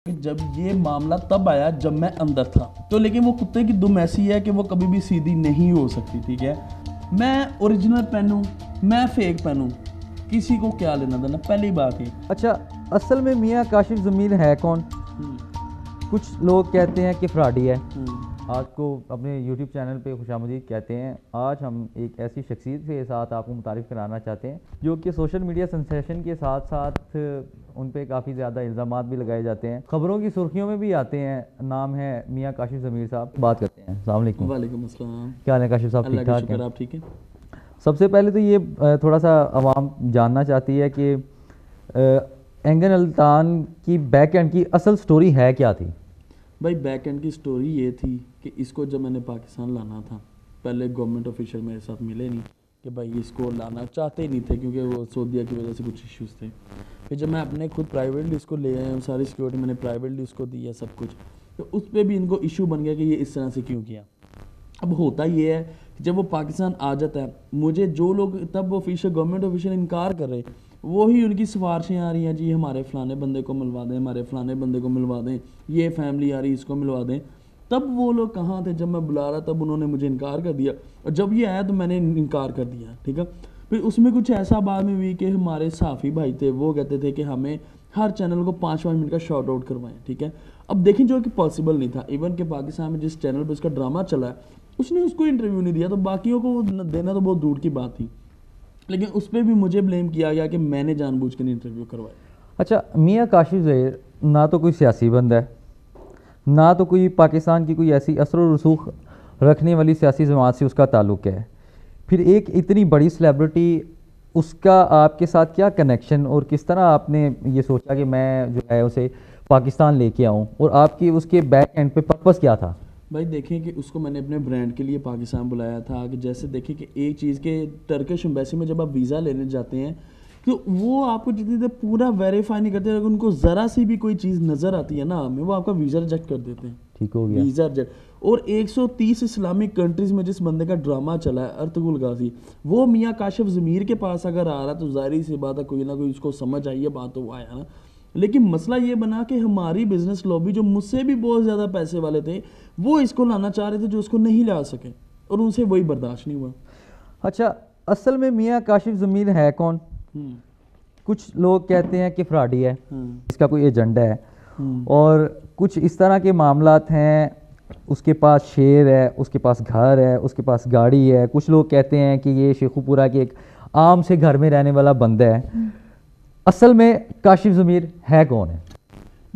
کہ جب یہ معاملہ تب آیا جب میں اندر تھا تو لیکن وہ کتے کی دم ایسی ہے کہ وہ کبھی بھی سیدھی نہیں ہو سکتی. ٹھیک ہے, میں اوریجنل پہنوں میں فیک پہنوں کسی کو کیا لینا دینا, پہلی بات ہے. اچھا, اصل میں میاں کاشف ضمیر ہے کون؟ کچھ لوگ کہتے ہیں کہ فراڈی ہے. آج کو اپنے یوٹیوب چینل پہ خوش آمدید کہتے ہیں. آج ہم ایک ایسی شخصیت کے ساتھ آپ کو متعارف کرانا چاہتے ہیں جو کہ سوشل میڈیا سنسیشن کے ساتھ ساتھ ان پہ کافی زیادہ الزامات بھی لگائے جاتے ہیں, خبروں کی سرخیوں میں بھی آتے ہیں. نام ہے میاں کاشف ضمیر صاحب. بات کرتے ہیں. السلام علیکم. وعلیکم السلام. کیا حال ہے کاشف صاحب؟ ٹھیک ٹھاک ہیں؟ آپ ٹھیک ہیں؟ سب سے پہلے تو یہ تھوڑا سا عوام جاننا چاہتی ہے کہ اینگن التان کی بیک اینڈ کی اصل سٹوری ہے کیا تھی؟ بھائی بیک اینڈ کی سٹوری یہ تھی کہ اس کو جب میں نے پاکستان لانا تھا, پہلے گورنمنٹ آفیشل میرے ساتھ ملے نہیں کہ بھائی اس کو لانا چاہتے ہی نہیں تھے کیونکہ وہ سعودیہ کی وجہ سے کچھ ایشوز تھے. پھر جب میں اپنے خود پرائیویٹلی اس کو لے آیا ہوں, ساری سیکورٹی میں نے پرائیویٹلی اس کو دیا سب کچھ, تو اس پہ بھی ان کو ایشو بن گیا کہ یہ اس طرح سے کیوں کیا. اب ہوتا یہ ہے کہ جب وہ پاکستان آ جاتا ہے, مجھے جو لوگ تب آفیشل گورنمنٹ آفیشل انکار کر رہے وہی ان کی سفارشیں آ رہی ہیں, جی ہمارے فلانے بندے کو ملوا دیں, ہمارے فلانے بندے کو ملوا دیں, یہ فیملی آ رہی اس کو ملوا دیں. تب وہ لوگ کہاں تھے جب میں بلا رہا تب انہوں نے مجھے انکار کر دیا, اور جب یہ آیا تو میں نے انکار کر دیا. ٹھیک ہے, پھر اس میں کچھ ایسا بات میں ہوئی کہ ہمارے صحافی بھائی تھے وہ کہتے تھے کہ ہمیں ہر چینل کو 5 منٹ کا شارٹ آؤٹ کروائیں. ٹھیک ہے, اب دیکھیں جو کہ پاسبل نہیں تھا. ایون کہ پاکستان میں جس چینل پہ اس کا ڈرامہ چلا ہے اس نے اس کو انٹرویو نہیں دیا, تو باقیوں کو دینا تو بہت دور کی بات تھی, لیکن اس پہ بھی مجھے بلیم کیا گیا کہ میں نے جان بوجھ کے نہیں انٹرویو کروایا. اچھا, میاں کاشف ضمیر نہ تو کوئی سیاسی بندہ ہے, نہ تو کوئی پاکستان کی کوئی ایسی اثر و رسوخ رکھنے والی سیاسی جماعت سے اس کا تعلق ہے. پھر ایک اتنی بڑی سیلیبریٹی, اس کا آپ کے ساتھ کیا کنیکشن, اور کس طرح آپ نے یہ سوچا کہ میں جو ہے اسے پاکستان لے کے آؤں, اور آپ کی اس کے بیک اینڈ پہ پرپس کیا تھا؟ بھائی دیکھیں کہ اس کو میں نے اپنے برانڈ کے لیے پاکستان بلایا تھا کہ جیسے دیکھیں کہ ایک چیز کے ٹرکش ایمبیسی میں جب آپ ویزا لینے جاتے ہیں تو وہ آپ کو جتنی دیر پورا ویریفائی نہیں کرتے, اگر ان کو ذرا سی بھی کوئی چیز نظر آتی ہے نا ہمیں, وہ آپ کا ویزا ریجیکٹ کر دیتے ہیں. ٹھیک ہو گیا, ویزا ریجیکٹ. اور 130 اسلامک کنٹریز میں جس بندے کا ڈرامہ چلا ہے ارطغرل غازی, وہ میاں کاشف ضمیر کے پاس اگر آ رہا تو ظاہری سی بات ہے کوئی نہ کوئی اس کو سمجھ آئی ہے بات, تو وہ آیا نا. لیکن مسئلہ یہ بنا کہ ہماری بزنس لابی جو مجھ سے بھی بہت زیادہ پیسے والے تھے وہ اس کو لانا چاہ رہے تھے جو اس کو نہیں لا سکے, اور ان سے وہی برداشت نہیں ہوا. اچھا, اصل میں میاں کاشف ضمیر ہے کون؟ کچھ لوگ کہتے ہیں کہ فراڈی ہے, اس کا کوئی ایجنڈا ہے, اور کچھ اس طرح کے معاملات ہیں, اس کے پاس شیر ہے, اس کے پاس گھر ہے, اس کے پاس گاڑی ہے. کچھ لوگ کہتے ہیں کہ یہ شیخو پورہ کے ایک عام سے گھر میں رہنے والا بندہ ہے. اصل میں کاشف ضمیر ہے کون ہے؟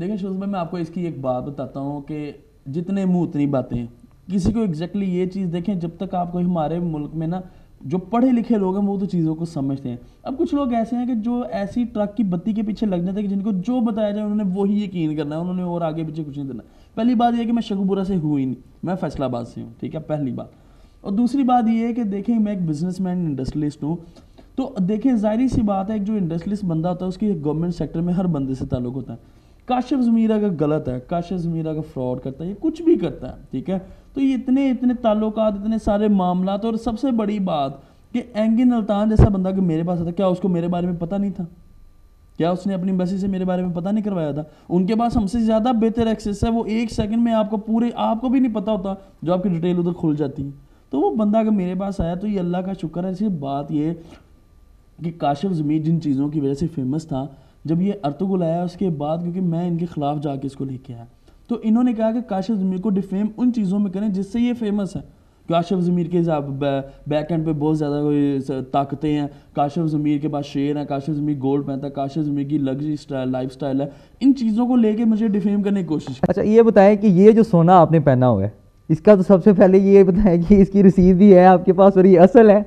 دیکھیں شوز بھائی, میں آپ کو اس کی ایک بات بتاتا ہوں کہ جتنے منہ اتنی باتیں ہیں. کسی کو ایگزیکٹلی یہ چیز دیکھیں, جب تک آپ کو ہمارے ملک میں نا جو پڑھے لکھے لوگ ہیں وہ تو چیزوں کو سمجھتے ہیں. اب کچھ لوگ ایسے ہیں کہ جو ایسی ٹرک کی بتی کے پیچھے لگ جاتے ہیں کہ جن کو جو بتایا جائے انہوں نے وہی یقین کرنا ہے, انہوں نے اور آگے پیچھے کچھ نہیں دینا. پہلی بات یہ ہے کہ میں شیخو پورہ سے ہوں ہی نہیں, میں فیصل آباد سے ہوں. ٹھیک ہے, پہلی بات. اور دوسری بات یہ ہے کہ دیکھیں میں ایک بزنس مین انڈسٹریلسٹ ہوں, تو دیکھیں ظاہری سی بات ہے, ایک جو انڈسٹریلسٹ بندہ ہوتا ہے اس کی گورنمنٹ سیکٹر میں ہر بندے سے تعلق ہوتا ہے. کاشف ضمیر اگر غلط ہے, کاشف ضمیر اگر فراڈ کرتا ہے, یہ کچھ بھی کرتا ہے, ٹھیک ہے, تو یہ اتنے تعلقات, اتنے سارے معاملات, اور سب سے بڑی بات کہ اینگن التان جیسا بندہ کہ میرے پاس آتا, کیا اس کو میرے بارے میں پتہ نہیں تھا؟ کیا اس نے اپنی ایمبیسی سے میرے بارے میں پتہ نہیں کروایا تھا؟ ان کے پاس ہم سے زیادہ بہتر ایکسیس ہے, وہ ایک سیکنڈ میں آپ کو بھی نہیں پتہ ہوتا جو آپ کی ڈیٹیل ادھر کھل جاتی ہے. تو وہ بندہ اگر میرے پاس آیا تو یہ اللہ کا شکر ہے. صرف بات یہ کہ کاشف ضمیر جن چیزوں کی وجہ سے فیمس تھا, جب یہ ارطغرل آیا اس کے بعد, کیونکہ میں ان کے خلاف جا کے اس کو لے کے آیا, تو انہوں نے کہا کہ کاشف ضمیر کو ڈیفیم ان چیزوں میں کریں جس سے یہ فیمس ہے. کاشف ضمیر کے بیک اینڈ پہ بہت زیادہ کوئی طاقتیں ہیں, کاشف ضمیر کے پاس شیر ہیں, کاشف ضمیر گولڈ پہنتا ہے, کاشف ضمیر کی لگژری لائف سٹائل ہے. ان چیزوں کو لے کے مجھے ڈیفیم کرنے کی کوشش کی. اچھا, یہ بتائیں کہ یہ جو سونا آپ نے پہنا ہوا ہے, اس کا تو سب سے پہلے یہ بتائیں کہ اس کی رسید بھی ہے آپ کے پاس, اور یہ اصل ہے؟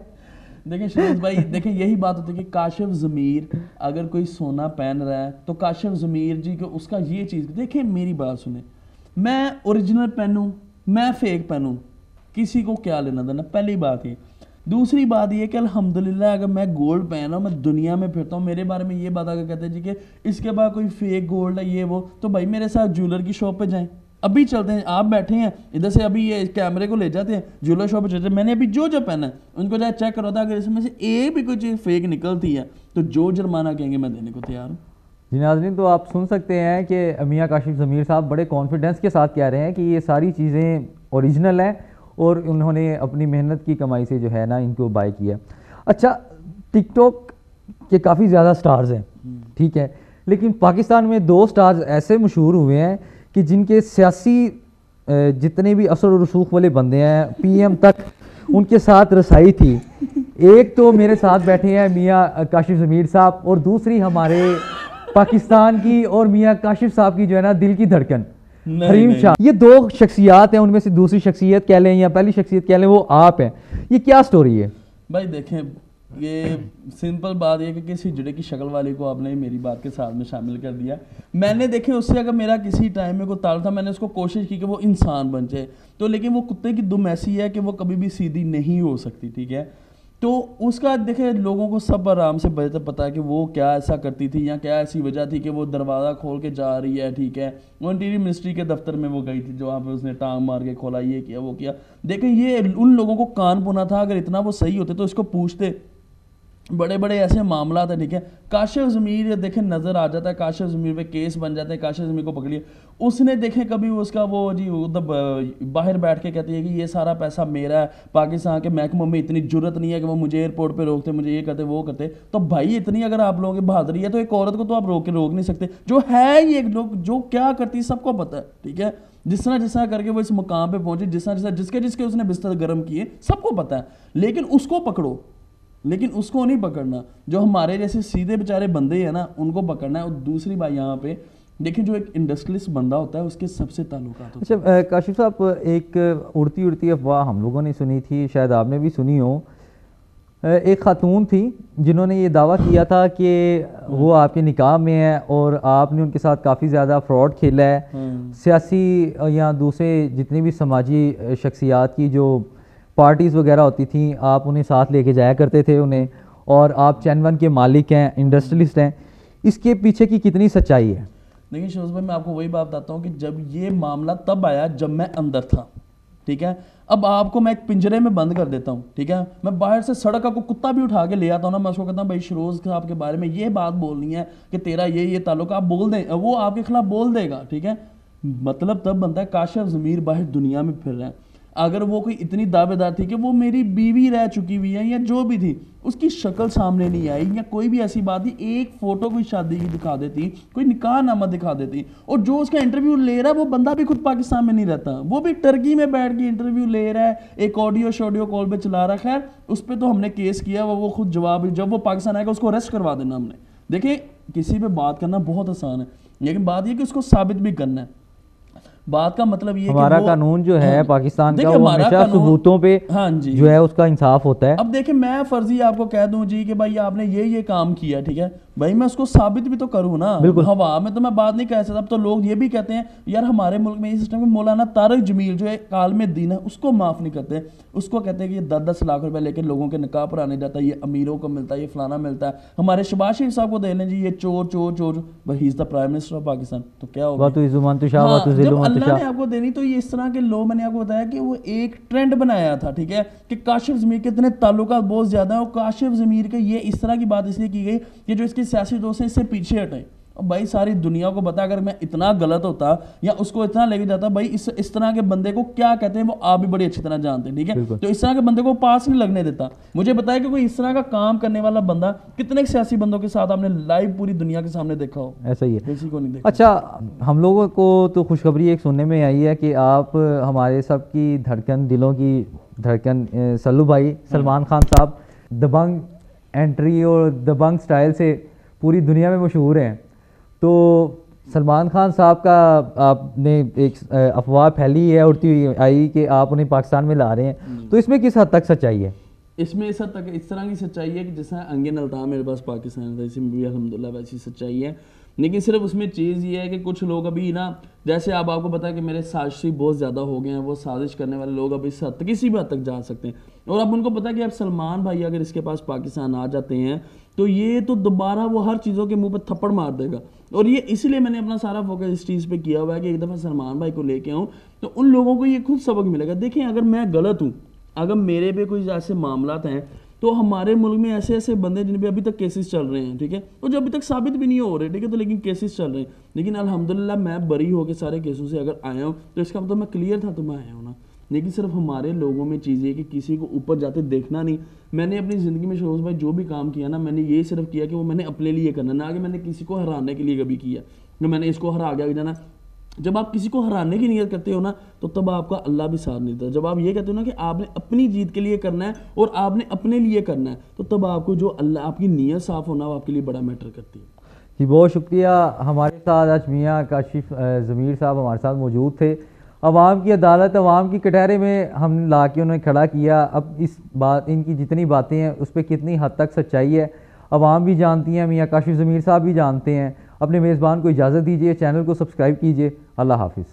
دیکھیں شریف بھائی, دیکھیں یہی بات ہوتی ہے کہ کاشف ضمیر اگر کوئی سونا پہن رہا ہے تو کاشف ضمیر جی کہ اس کا یہ چیز, دیکھیں میری بات سنیں, میں اوریجنل پہنوں میں فیک پہنوں کسی کو کیا لینا دینا, پہلی بات یہ. دوسری بات یہ کہ الحمدللہ اگر میں گولڈ پہن رہا ہوں, میں دنیا میں پھرتا ہوں, میرے بارے میں یہ بات اگر کہتے ہیں جی کہ اس کے بعد کوئی فیک گولڈ ہے یہ وہ, تو بھائی میرے ساتھ جیولر کی شاپ پہ جائیں, ابھی چلتے ہیں, آپ بیٹھے ہیں ادھر سے, ابھی یہ کیمرے کو لے جاتے ہیں جیولر شاپ پہ چلتے ہیں. میں نے ابھی جو پہنا ہے ان کو جائے چیک کرو تھا, اگر اس میں سے ایک بھی کوئی چیز فیک نکلتی ہے تو جو جرمانہ کہیں گے میں دینے کو تیار ہوں. جی ناظرین، تو آپ سن سکتے ہیں کہ میاں کاشف ضمیر صاحب بڑے کانفیڈنس کے ساتھ کہہ رہے ہیں کہ یہ ساری چیزیں اوریجنل ہیں اور انہوں نے اپنی محنت کی کمائی سے جو ہے نا ان کو بائی کیا. اچھا، ٹک ٹاک کے کافی زیادہ سٹارز ہیں، ٹھیک ہے، لیکن پاکستان میں 2 سٹارز ایسے مشہور ہوئے ہیں کہ جن کے سیاسی جتنے بھی اثر و رسوخ والے بندے ہیں پی ایم تک ان کے ساتھ رسائی تھی. ایک تو میرے ساتھ بیٹھے ہیں میاں کاشف ضمیر صاحب، اور دوسری ہمارے پاکستان کی اور میاں کاشف صاحب کی جو ہے نا دل کی دھڑکن حریم شاہ. یہ 2 شخصیات ہیں، ان میں سے دوسری شخصیت کہہ لیں یا پہلی شخصیت کہہ لیں، وہ آپ ہیں. یہ کیا سٹوری ہے بھائی؟ دیکھیں، یہ سمپل بات یہ کہ کسی جڑے کی شکل والے کو آپ نے میری بات کے ساتھ میں شامل کر دیا. میں نے دیکھیں اس سے اگر میرا کسی ٹائم میں کوئی تعلق تھا، میں نے اس کو کوشش کی کہ وہ انسان بن جائے، تو لیکن وہ کتے کی دم ایسی ہے کہ وہ کبھی بھی سیدھی نہیں ہو سکتی، ٹھیک ہے. تو اس کا دیکھیں لوگوں کو سب آرام سے پتہ ہے کہ وہ کیا ایسا کرتی تھی یا کیا ایسی وجہ تھی کہ وہ دروازہ کھول کے جا رہی ہے، ٹھیک ہے. وہ انٹیریئر منسٹری کے دفتر میں وہ گئی تھی، جو وہاں پہ اس نے ٹانگ مار کے کھولا، یہ کیا وہ کیا. دیکھیں یہ ان لوگوں کو کان پونا تھا. اگر اتنا وہ صحیح ہوتے تو اس کو پوچھتے. بڑے بڑے ایسے معاملات ہیں، ٹھیک ہے. کاشف ضمیر دیکھیں نظر آ جاتا ہے، کاشف ضمیر پہ کیس بن جاتے ہیں، کاشف ضمیر کو پکڑیے. اس نے دیکھیں کبھی اس کا وہ جی باہر بیٹھ کے کہتی ہے کہ یہ سارا پیسہ میرا ہے، پاکستان کے محکموں میں اتنی جرت نہیں ہے کہ وہ مجھے ایئرپورٹ پہ روکتے، مجھے یہ کرتے وہ کرتے. تو بھائی اتنی اگر آپ لوگوں کی بہادری ہے تو ایک عورت کو تو آپ روک نہیں سکتے. جو ہے یہ لوگ جو کیا کرتی سب کو پتہ ہے، ٹھیک ہے. جس طرح کر کے وہ اس مقام پہ پہنچی، جس کے اس نے بستر گرم کیے سب کو پتہ ہے. لیکن اس کو پکڑو، لیکن اس کو نہیں پکڑنا. جو ہمارے جیسے سیدھے بیچارے بندے ہیں نا ان کو پکڑنا ہے. اور دوسری بات یہاں پہ دیکھیں، جو ایک انڈسٹریلسٹ بندہ ہوتا ہے اس کے سب سے تعلقات ہوتے ہیں. اچھا کاشف صاحب، ایک اڑتی افواہ ہم لوگوں نے سنی تھی، شاید آپ نے بھی سنی ہو. ایک خاتون تھی جنہوں نے یہ دعویٰ کیا تھا کہ وہ آپ کے نکاح میں ہے اور آپ نے ان کے ساتھ کافی زیادہ فراڈ کھیلا ہے. سیاسی یا دوسرے جتنی بھی سماجی شخصیات کی جو پارٹیز وغیرہ ہوتی تھیں آپ انہیں ساتھ لے کے جایا کرتے تھے انہیں، اور آپ چین ون کے مالک ہیں، انڈسٹریلسٹ ہیں. اس کے پیچھے کی کتنی سچائی ہے؟ دیکھیں شوز بھائی، میں آپ کو وہی بات بتاتا ہوں کہ جب یہ معاملہ تب آیا جب میں اندر تھا، ٹھیک ہے. اب آپ کو میں ایک پنجرے میں بند کر دیتا ہوں، ٹھیک ہے. میں باہر سے سڑک کا کوئی کتا بھی اٹھا کے لے آتا ہوں نا، میں اس کو کہتا ہوں بھائی شروز صاحب کے بارے میں یہ بات بولنی ہے کہ تیرا یہ تعلق، آپ بول دیں، وہ آپ کے خلاف بول دے گا، ٹھیک ہے. مطلب تب بنتا ہے کاشف ضمیر باہر دنیا میں پھر رہے ہیں. اگر وہ کوئی اتنی دعوے دار تھی کہ وہ میری بیوی رہ چکی ہوئی ہے یا جو بھی تھی، اس کی شکل سامنے نہیں آئی یا کوئی بھی ایسی بات نہیں، ایک فوٹو کوئی شادی کی دکھا دیتی، کوئی نکاح نامہ دکھا دیتی، اور جو اس کا انٹرویو لے رہا ہے وہ بندہ بھی خود پاکستان میں نہیں رہتا، وہ بھی ٹرکی میں بیٹھ کے انٹرویو لے رہا ہے، ایک آڈیو کال پہ چلا رہا ہے. خیر اس پہ تو ہم نے کیس کیا، وہ خود جواب، جب وہ پاکستان آئے گا اس کو اریسٹ کروا دینا ہم نے. دیکھیں کسی پہ بات کرنا بہت آسان ہے، لیکن بات یہ کہ اس کو ثابت بھی کرنا ہے. بات کا مطلب یہ ہمارا قانون جو ہے پاکستان کا وہ ہمیشہ ثبوتوں پہ جو ہے اس کا انصاف ہوتا ہے. اب دیکھیں میں فرضی آپ کو کہہ دوں جی کہ بھائی آپ نے یہ کام کیا، ٹھیک ہے بھائی، میں اس کو ثابت بھی تو کروں نا. ہوا میں تو میں بات نہیں کہہ سکتا. اب تو لوگ یہ بھی کہتے ہیں یار ہمارے ملک میں یہ سسٹم ہے، مولانا طارق جمیل جو ہے عالم دین ہے اس کو معاف نہیں کرتے، اس کو کہتے ہیں کہ یہ 10-10 لاکھ روپے لے کے لوگوں کے نکاح پر آنے جاتا ہے، یہ امیروں کو ملتا ہے، یہ فلانا ملتا ہے. ہمارے شہباز شریف صاحب کو دے لیں جی یہ چور بھائی، he is the prime minister of Pakistan. تو کیا ہوگا؟ جب اللہ نے آپ کو دینی تو یہ اس طرح کے لوگ، میں نے آپ کو بتایا کہ وہ ایک ٹرینڈ بنایا تھا، ٹھیک ہے، کہ کاشف ضمیر کے اتنے تعلقات بہت زیادہ ہیں. اور کاشف ضمیر کے یہ اس طرح کی بات اس لیے کی گئی کہ جو اس کے سیاسی دوست ہیں اس سے پیچھے ہٹیں. اور بھائی ساری دنیا کو بتا، اگر میں اتنا غلط ہوتا یا اس کو اتنا لے کے جاتا، بھائی اس طرح کے بندے کو کیا کہتے ہیں وہ آپ بھی بڑی اچھی طرح جانتے ہیں، ٹھیک ہے. تو اس طرح کے بندے کو پاس نہیں لگنے دیتا. مجھے بتایا کہ کوئی اس طرح کا کام کرنے والا بندہ کتنے سیاسی بندوں کے ساتھ آپ نے لائیو پوری دنیا کے سامنے دیکھا ہو؟ ایسا ہی ہے، کسی کو نہیں دیکھا. اچھا ہم لوگوں کو تو خوشخبری ایک سننے میں آئی ہے کہ آپ ہمارے سب کی دھڑکن، دلوں کی دھڑکن سلو بھائی سلمان خان صاحب دبنگ انٹری اور دبنگ سٹائل سے پوری دنیا میں مشہور ہیں. تو سلمان خان صاحب کا آپ نے ایک افواہ پھیلی ہے اڑتی ہوئی آئی کہ آپ انہیں پاکستان میں لا رہے ہیں، تو اس میں کس حد تک سچائی ہے؟ اس میں اس حد تک اس طرح کی سچائی ہے کہ جس طرح انگن الطاف میرے پاس پاکستان ہے، ویسے بھی الحمدللہ ویسی سچائی ہے. لیکن صرف اس میں چیز یہ ہے کہ کچھ لوگ ابھی نا، جیسے آپ کو پتا ہے کہ میرے سازشی بہت زیادہ ہو گئے ہیں، وہ سازش کرنے والے لوگ اب اس حد تک کسی بھی حد تک جا سکتے ہیں. اور اب ان کو پتا ہے کہ اب سلمان بھائی اگر اس کے پاس پاکستان آ جاتے ہیں تو یہ تو دوبارہ وہ ہر چیزوں کے منہ پہ تھپڑ مار دے گا. اور یہ اس لیے میں نے اپنا سارا فوکس اس چیز پہ کیا ہوا ہے کہ ایک دفعہ سلمان بھائی کو لے کے آؤں تو ان لوگوں کو یہ خود سبق ملے گا. دیکھیں اگر میں غلط ہوں، اگر میرے پہ کوئی ایسے معاملات ہیں تو ہمارے ملک میں ایسے ایسے بندے جن پہ ابھی تک کیسز چل رہے ہیں, ٹھیک ہے, اور جو ابھی تک ثابت بھی نہیں ہو رہے, ٹھیک ہے, تو لیکن کیسز چل رہے ہیں. لیکن الحمدللہ میں بری ہو کے سارے کیسوں سے اگر آیا ہوں تو اس کا مطلب میں کلیئر تھا تو میں آیا ہوں نا. لیکن صرف ہمارے لوگوں میں چیز یہ کہ کسی کو اوپر جاتے دیکھنا نہیں. میں نے اپنی زندگی میں شوز بھائی جو بھی کام کیا نا, میں نے یہ صرف کیا کہ وہ میں نے اپنے لیے کرنا, نہ کہ میں نے کسی کو ہرانے کے لیے کبھی کیا کہ میں نے اس کو ہرا گیا جانا. جب آپ کسی کو ہرانے کی نیت کرتے ہو نا تو تب آپ کا اللہ بھی ساتھ نہیں دیتا. جب آپ یہ کہتے ہو نا کہ آپ نے اپنی جیت کے لیے کرنا ہے اور آپ نے اپنے لیے کرنا ہے, تو تب آپ کو جو اللہ آپ کی نیت صاف ہونا وہ آپ کے لیے بڑا میٹر کرتی ہے. جی بہت شکریہ. ہمارے ساتھ آج میاں کاشف ضمیر صاحب ہمارے ساتھ موجود تھے. عوام کی عدالت, عوام کی کٹہرے میں ہم لا کے انہیں کھڑا کیا. اب اس بات, ان کی جتنی باتیں ہیں اس پہ کتنی حد تک سچائی ہے عوام بھی جانتی ہیں, میاں کاشف ضمیر صاحب بھی جانتے ہیں. اپنے میزبان کو اجازت دیجیے, چینل کو سبسکرائب کیجیے. اللہ حافظ.